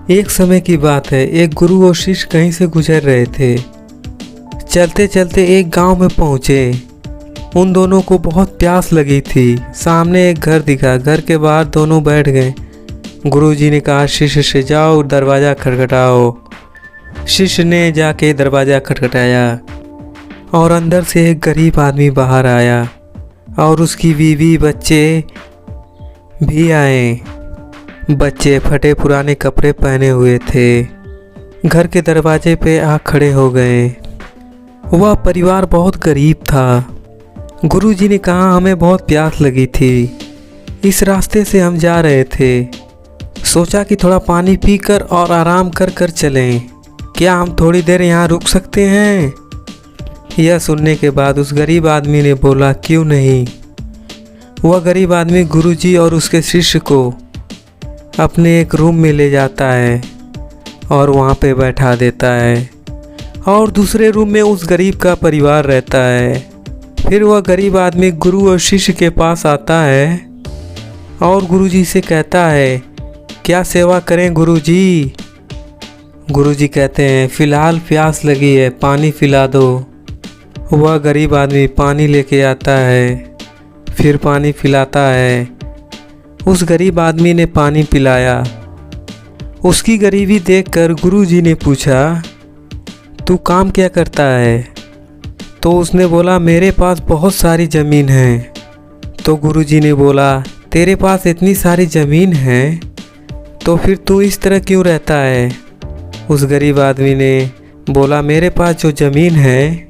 एक समय की बात है, एक गुरु और शिष्य कहीं से गुजर रहे थे। चलते चलते एक गांव में पहुंचे। उन दोनों को बहुत प्यास लगी थी। सामने एक घर दिखा, घर के बाहर दोनों बैठ गए। गुरुजी ने कहा शिष्य से, जाओ दरवाज़ा खटखटाओ। शिष्य ने जाके दरवाज़ा खटखटाया और अंदर से एक गरीब आदमी बाहर आया और उसकी बीवी बच्चे भी आए। बच्चे फटे पुराने कपड़े पहने हुए थे। घर के दरवाजे पे आ खड़े हो गए। वह परिवार बहुत गरीब था। गुरुजी ने कहा हमें बहुत प्यास लगी थी, इस रास्ते से हम जा रहे थे, सोचा कि थोड़ा पानी पीकर और आराम कर कर चलें। क्या हम थोड़ी देर यहाँ रुक सकते हैं? यह सुनने के बाद उस गरीब आदमी ने बोला क्यों नहीं। वह गरीब आदमी गुरुजी और उसके शिष्य को अपने एक रूम में ले जाता है और वहाँ पे बैठा देता है और दूसरे रूम में उस गरीब का परिवार रहता है। फिर वह गरीब आदमी गुरु और शिष्य के पास आता है और गुरुजी से कहता है क्या सेवा करें गुरुजी? गुरुजी कहते हैं फ़िलहाल प्यास लगी है, पानी पिला दो। वह गरीब आदमी पानी लेके आता है, फिर पानी पिलाता है। उस गरीब आदमी ने पानी पिलाया। उसकी गरीबी देखकर गुरुजी ने पूछा तू काम क्या करता है? तो उसने बोला मेरे पास बहुत सारी ज़मीन है। तो गुरुजी ने बोला तेरे पास इतनी सारी ज़मीन है तो फिर तू इस तरह क्यों रहता है? उस गरीब आदमी ने बोला मेरे पास जो ज़मीन है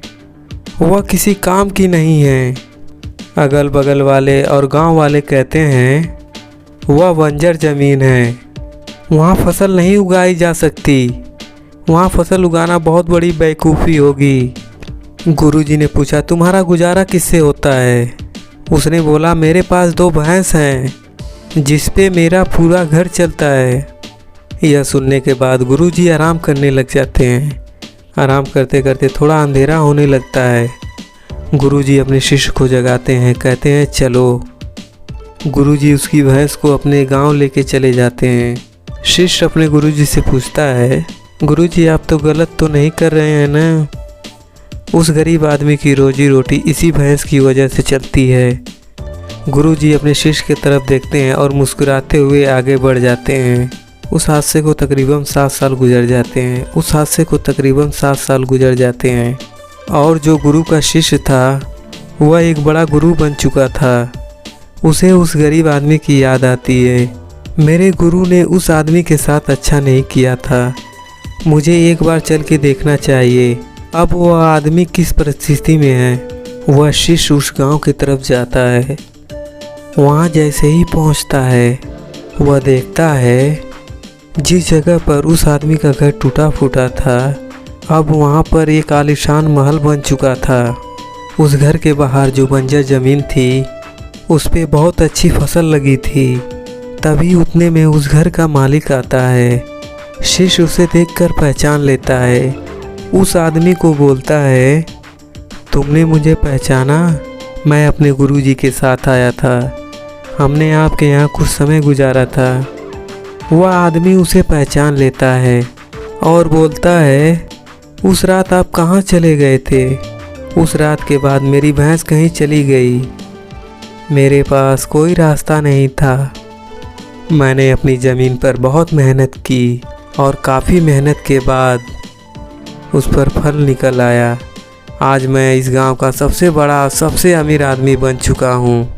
वह किसी काम की नहीं है। अगल बगल वाले और गांव वाले कहते हैं वह बंजर ज़मीन है, वहाँ फसल नहीं उगाई जा सकती, वहाँ फसल उगाना बहुत बड़ी बेवकूफ़ी होगी। गुरुजी ने पूछा तुम्हारा गुजारा किससे होता है? उसने बोला मेरे पास 2 भैंस हैं जिस पे मेरा पूरा घर चलता है। यह सुनने के बाद गुरुजी आराम करने लग जाते हैं। आराम करते करते थोड़ा अंधेरा होने लगता है। गुरुजी अपने शिष्य को जगाते हैं, कहते हैं चलो। गुरुजी उसकी भैंस को अपने गांव लेके चले जाते हैं। शिष्य अपने गुरुजी से पूछता है गुरुजी आप तो गलत तो नहीं कर रहे हैं ना? उस गरीब आदमी की रोजी रोटी इसी भैंस की वजह से चलती है। गुरुजी अपने शिष्य की तरफ देखते हैं और मुस्कुराते हुए आगे बढ़ जाते हैं। उस हादसे को तकरीबन 7 साल गुजर जाते हैं और जो गुरु का शिष्य था वह एक बड़ा गुरु बन चुका था। उसे उस गरीब आदमी की याद आती है, मेरे गुरु ने उस आदमी के साथ अच्छा नहीं किया था, मुझे एक बार चल के देखना चाहिए। अब वह आदमी किस परिस्थिति में है। वह शिष्य उस गांव की तरफ जाता है। वहाँ जैसे ही पहुँचता है वह देखता है जिस जगह पर उस आदमी का घर टूटा फूटा था अब वहाँ पर एक आलीशान महल बन चुका था। उस घर के बाहर जो बंजर ज़मीन थी उस पे बहुत अच्छी फसल लगी थी। तभी उतने में उस घर का मालिक आता है। शिष्य उसे देखकर पहचान लेता है। उस आदमी को बोलता है तुमने मुझे पहचाना? मैं अपने गुरुजी के साथ आया था, हमने आपके यहाँ कुछ समय गुजारा था। वह आदमी उसे पहचान लेता है और बोलता है उस रात आप कहाँ चले गए थे? उस रात के बाद मेरी भैंस कहीं चली गई, मेरे पास कोई रास्ता नहीं था। मैंने अपनी ज़मीन पर बहुत मेहनत की और काफ़ी मेहनत के बाद उस पर फल निकल आया। आज मैं इस गांव का सबसे बड़ा सबसे अमीर आदमी बन चुका हूँ।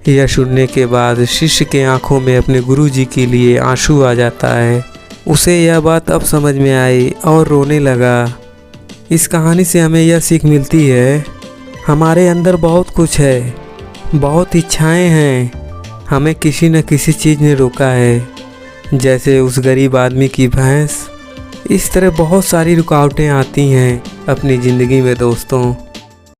यह सुनने के बाद शिष्य के आंखों में अपने गुरुजी के लिए आंसू आ जाता है। उसे यह बात अब समझ में आई और रोने लगा। इस कहानी से हमें यह सीख मिलती है हमारे अंदर बहुत कुछ है, बहुत इच्छाएं हैं, हमें किसी न किसी चीज़ ने रोका है। जैसे उस गरीब आदमी की भैंस, इस तरह बहुत सारी रुकावटें आती हैं अपनी ज़िंदगी में दोस्तों।